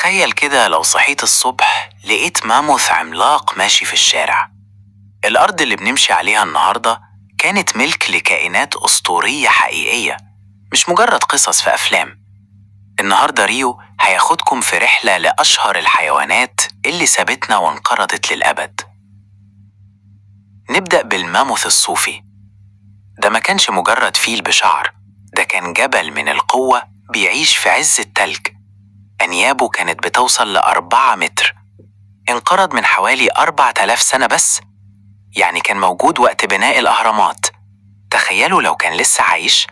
تخيل كده لو صحيت الصبح لقيت ماموث عملاق ماشي في الشارع. الأرض اللي بنمشي عليها النهاردة كانت ملك لكائنات أسطورية حقيقية، مش مجرد قصص في أفلام. النهاردة ريو هياخدكم في رحلة لأشهر الحيوانات اللي سابتنا وانقرضت للأبد. نبدأ بالماموث الصوفي. ده ما كانش مجرد فيل بشعر، ده كان جبل من القوة بيعيش في عز التلج. أنيابه كانت بتوصل ل4 متر. انقرض من حوالي 4000 سنة بس، يعني كان موجود وقت بناء الأهرامات. تخيلوا لو كان لسه عايش.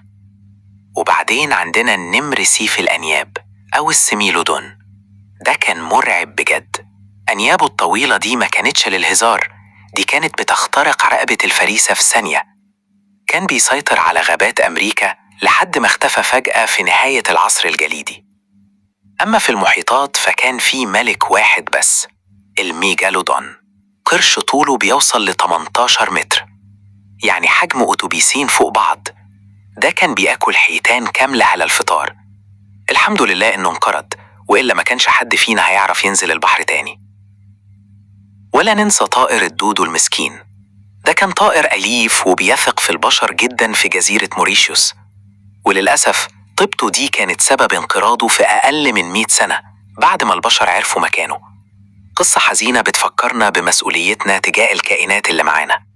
وبعدين عندنا النمر سيف الأنياب أو السميلودون. ده كان مرعب بجد. أنيابه الطويلة دي ما كانتش للهزار، دي كانت بتخترق رقبة الفريسة في ثانية. كان بيسيطر على غابات أمريكا لحد ما اختفى فجأة في نهاية العصر الجليدي. أما في المحيطات فكان في ملك واحد بس، الميجالودون. قرش طوله بيوصل ل 18 متر، يعني حجم أتوبيسين فوق بعض. ده كان بيأكل حيتان كاملة على الفطار. الحمد لله إنه انقرض، وإلا ما كانش حد فينا هيعرف ينزل البحر تاني. ولا ننسى طائر الدودو المسكين. ده كان طائر أليف وبيثق في البشر جدا في جزيرة موريشيوس، وللأسف طيبته دي كانت سبب انقراضه في أقل من 100 سنة بعد ما البشر عرفوا مكانه. قصة حزينة بتفكرنا بمسؤوليتنا تجاه الكائنات اللي معانا.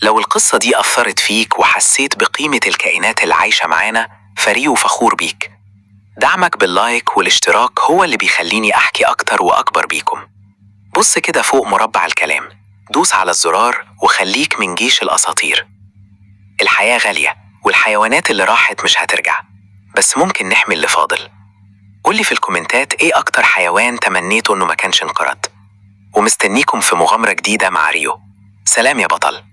لو القصة دي أثرت فيك وحسيت بقيمة الكائنات اللي عايشة معانا، فريو فخور بيك. دعمك باللايك والاشتراك هو اللي بيخليني أحكي أكتر وأكبر بيكم. بص كده فوق مربع الكلام، دوس على الزرار وخليك من جيش الأساطير. الحياة غالية، والحيوانات اللي راحت مش هترجع، بس ممكن نحمي اللي فاضل. قولي في الكومنتات إيه أكتر حيوان تمنيته إنه ما كانش انقرض. ومستنيكم في مغامرة جديدة مع ريو. سلام يا بطل.